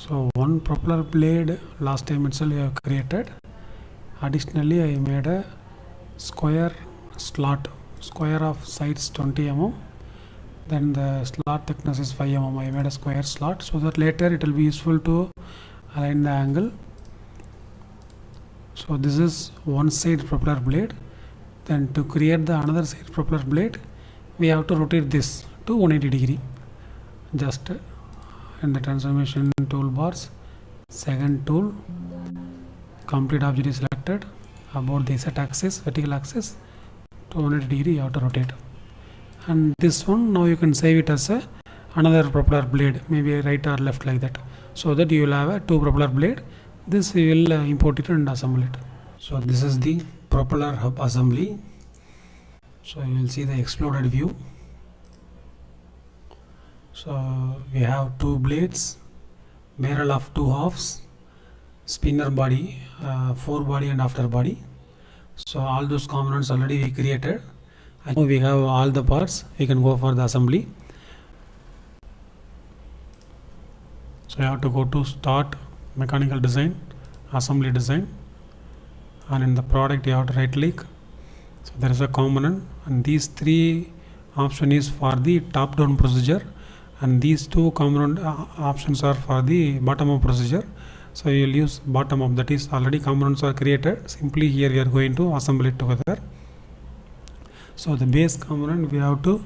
So one propeller blade last time itself we have created. Additionally, I made a square slot, square of sides 20 mm. Then the slot thickness is 5 mm. I made a square slot so that later it will be useful to align the angle. So this is one side propeller blade. Then to create the another side propeller blade, we have to rotate this to 180 degree. Just in the transformation toolbars, second tool, complete object is selected. About the Z axis, vertical axis, to 180 degree you have to rotate. And this one now you can save it as another propeller blade, maybe right or left like that, so that you will have a two propeller blade. This we will import it and assemble it. So this is the propeller hub assembly. So you will see the exploded view. So we have two blades, barrel of two halves, spinner body, fore body and after body. So all those components already we created. Now we have all the parts. We can go for the assembly. So you have to go to start, mechanical design, assembly design, and in the product you have to right click. So there is a component, and these three option is for the top down procedure, and these two component options are for the bottom up procedure. So you will use bottom up, that is already components are created. Simply here we are going to assemble it together. So the base component we have to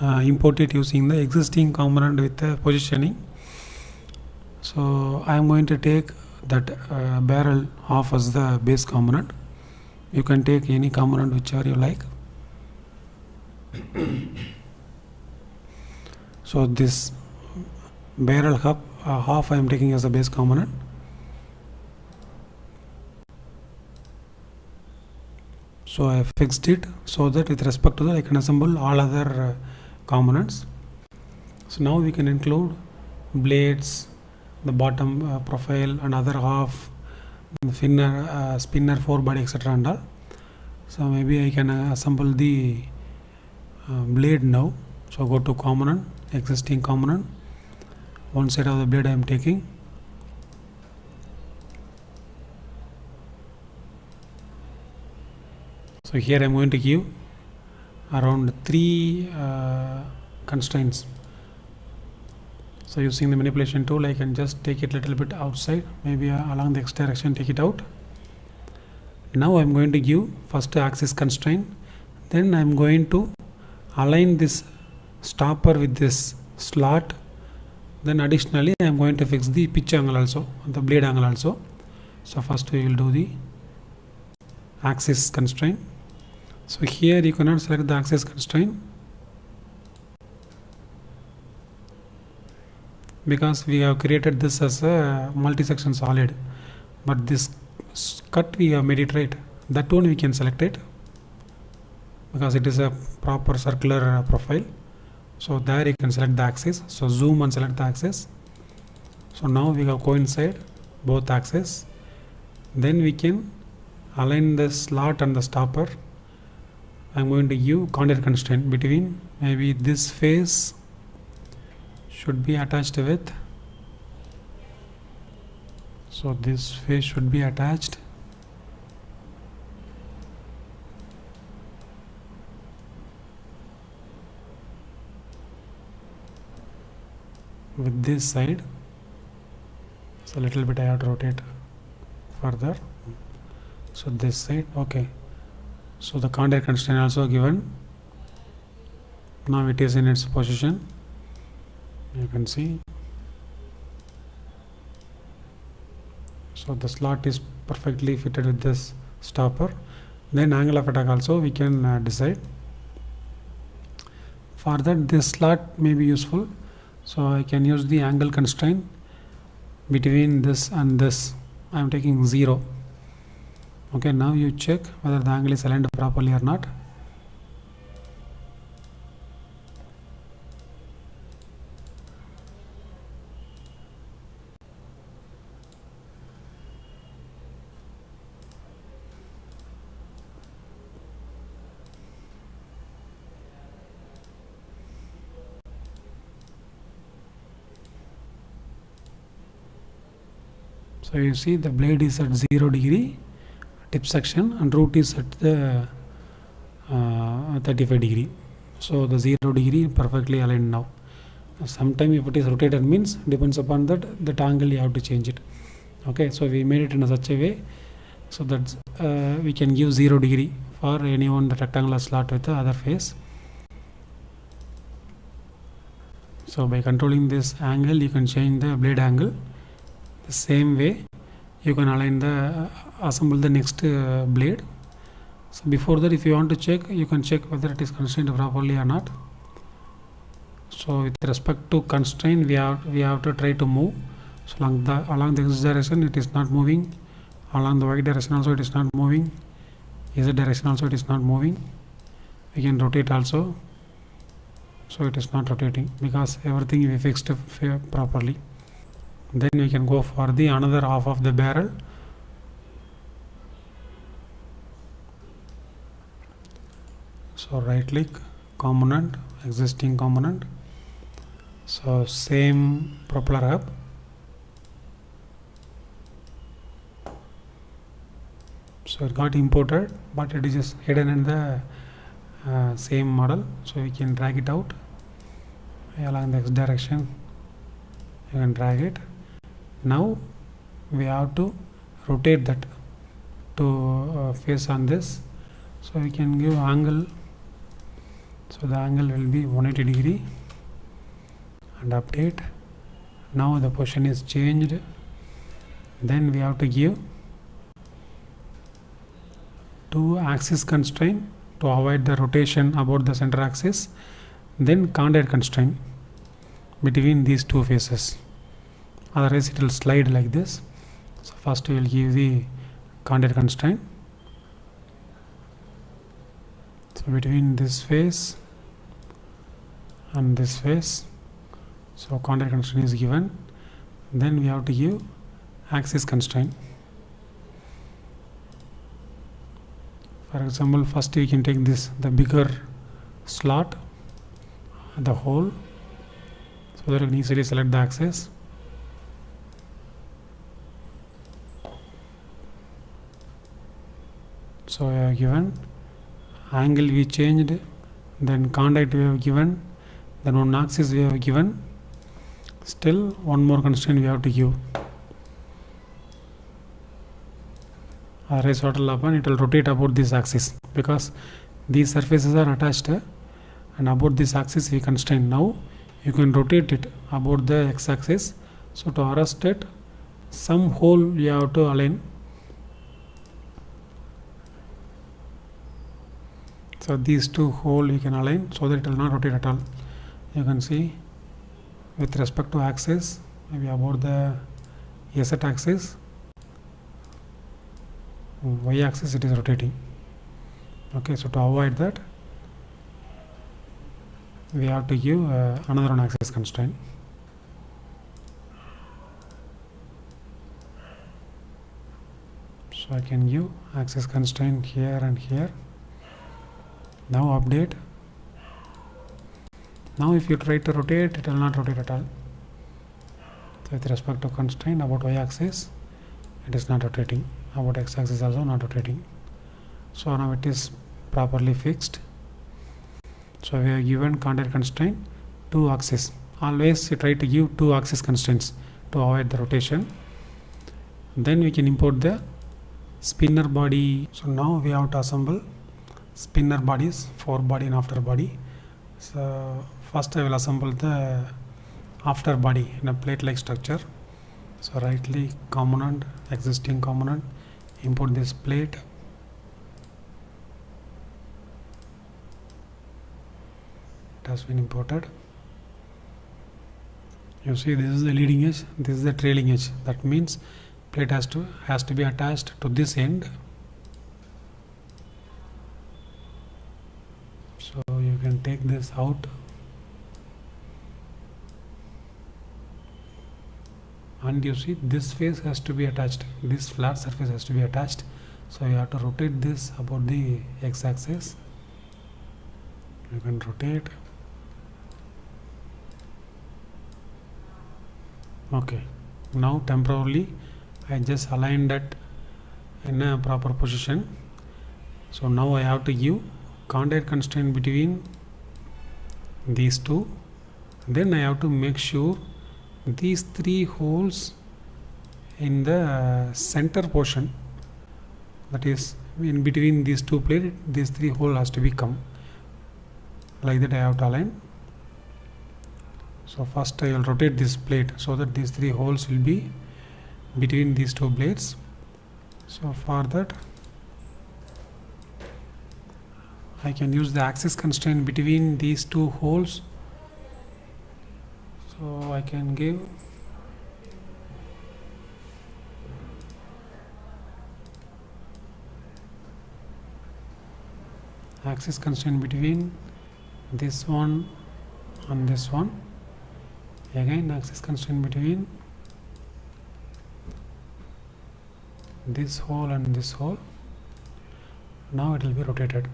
import it using the existing component with the positioning. So I am going to take that barrel half as the base component. You can take any component whichever you like. So this barrel hub half I am taking as a base component. So I fixed it so that with respect to that I can assemble all other components. So now we can include blades, the bottom profile and other half, the spinner, fore body, etc. and all. So maybe I can assemble the blade now. So go to component, existing component, one side of the blade I am taking. So here I am going to give around 3 constraints. So using the manipulation tool I can just take it a little bit outside, maybe along the X direction take it out. Now I am going to give first axis constraint, then I am going to align this stopper with this slot, then additionally I am going to fix the pitch angle also, the blade angle also. So first we will do the axis constraint. So here you cannot select the axis constraint because we have created this as a multi-section solid, but this cut we have made it right. That one we can select it because it is a proper circular profile. So there you can select the axis. So zoom and select the axis. So now we have coincide both axes. Then we can align the slot and the stopper. I am going to give contour constraint between, maybe this face should be attached with, so this face should be attached with this side. So a little bit I have to rotate further. So this side, okay. So the contour constraint also given. Now it is in its position. You can see. So the slot is perfectly fitted with this stopper. Then angle of attack also we can decide. For that this slot may be useful. So I can use the angle constraint between this and this. I am taking 0. Okay, now you check whether the angle is aligned properly or not. So you see the blade is at 0 degree tip section and root is at the 35 degree. So the 0 degree perfectly aligned now. Sometime if it is rotated means depends upon that angle you have to change it. Okay, so we made it in such a way so that we can give 0 degree for any one the rectangular slot with the other face. So by controlling this angle you can change the blade angle. The same way you can align the assemble the next blade. So before that, if you want to check, you can check whether it is constrained properly or not. So with respect to constraint, we have to try to move. So along the x direction it is not moving, along the y direction also it is not moving, z direction also it is not moving. We can rotate also, so it is not rotating because everything we fixed properly. Then we can go for the another half of the barrel. So right click, component, existing component. So same propeller hub. So it got imported, but it is just hidden in the same model. So we can drag it out along the x direction. You can drag it. Now we have to rotate that to face on this. So we can give angle. So the angle will be 180 degree and update. Now the position is changed. Then we have to give 2 axis constraint to avoid the rotation about the center axis, then contact constraint between these 2 faces, otherwise it will slide like this. So first we will give the contact constraint. So between this face and this face, so contact constraint is given. Then we have to give axis constraint. For example, first we can take the bigger slot, the hole, so that you can easily select the axis. So we have given angle, we changed, then contact we have given, then one axis we have given. Still one more constraint we have to give. Otherwise what will happen, it will rotate about this axis because these surfaces are attached and about this axis we constrain. Now you can rotate it about the x-axis. So to arrest it, some hole you have to align. So these 2 holes you can align so that it will not rotate at all. You can see with respect to axis, maybe about the z axis, y axis it is rotating. Okay, so to avoid that we have to give another one axis constraint. So I can give axis constraint here and here. Now update. Now if you try to rotate, it will not rotate at all. So with respect to constraint about y axis, it is not rotating. About x axis also not rotating. So now it is properly fixed. So we have given contact constraint 2 axis. Always you try to give 2 axis constraints to avoid the rotation. Then we can import the spinner body. So now we have to assemble spinner bodies, 4 body and after body. So first I will assemble the after body in a plate like structure. So right click, component, existing component, import this plate. It has been imported. You see this is the leading edge, this is the trailing edge. That means plate has to be attached to this end. So you can take this out and you see this face has to be attached, this flat surface has to be attached. So you have to rotate this about the x-axis. You can rotate. Okay, now temporarily I just aligned it in a proper position. So now I have to give contact constraint between these two. Then I have to make sure these three holes in the center portion, that is in between these two plates, these three holes has to be come like that. I have to align. So first I will rotate this plate so that these three holes will be between these two plates. So for that I can use the axis constraint between these two holes. So I can give axis constraint between this one and this one. Again axis constraint between this hole and this hole. Now it will be rotated.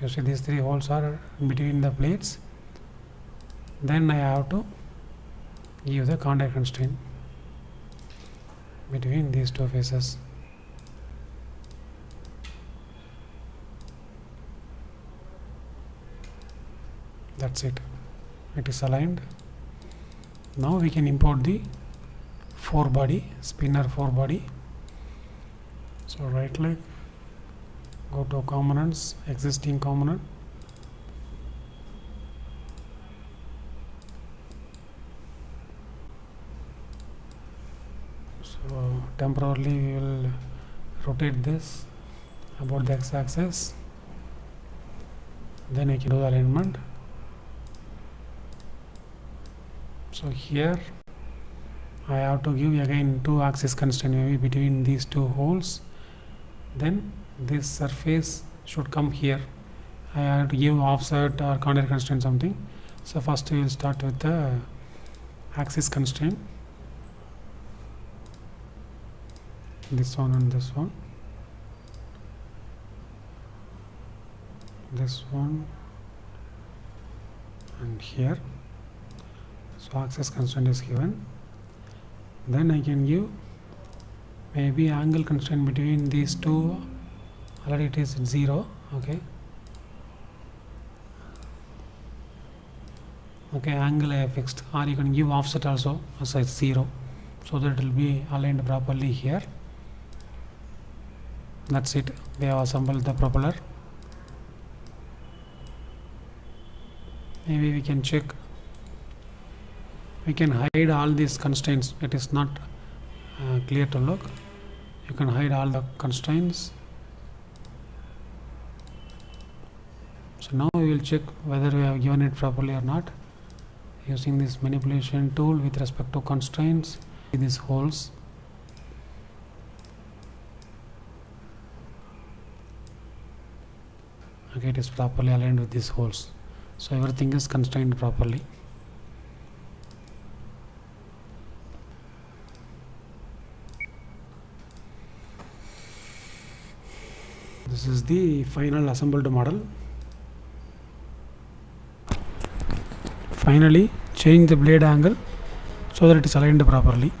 You see these three holes are between the plates. Then I have to give the contact constraint between these two faces. That's it. It is aligned. Now we can import the spinner 4 body. So right click, go to components, existing component. So temporarily we will rotate this about the x-axis. Then we can do the alignment. So here I have to give again two axis constraint maybe between these two holes. Then this surface should come here. I have to give offset or contact constraint something. So first we will start with the axis constraint. This one and this one. This one and here. So axis constraint is given. Then I can give maybe angle constraint between these two. Already it is 0. Okay, angle I have fixed, or you can give offset also as 0, so that it will be aligned properly here. That's it. They have assembled the propeller. Maybe we can check. We can hide all these constraints. It is not clear to look. You can hide all the constraints. So now we will check whether we have given it properly or not using this manipulation tool with respect to constraints. These holes. Okay, it is properly aligned with these holes. So everything is constrained properly. This is the final assembled model. Finally, change the blade angle so that it is aligned properly.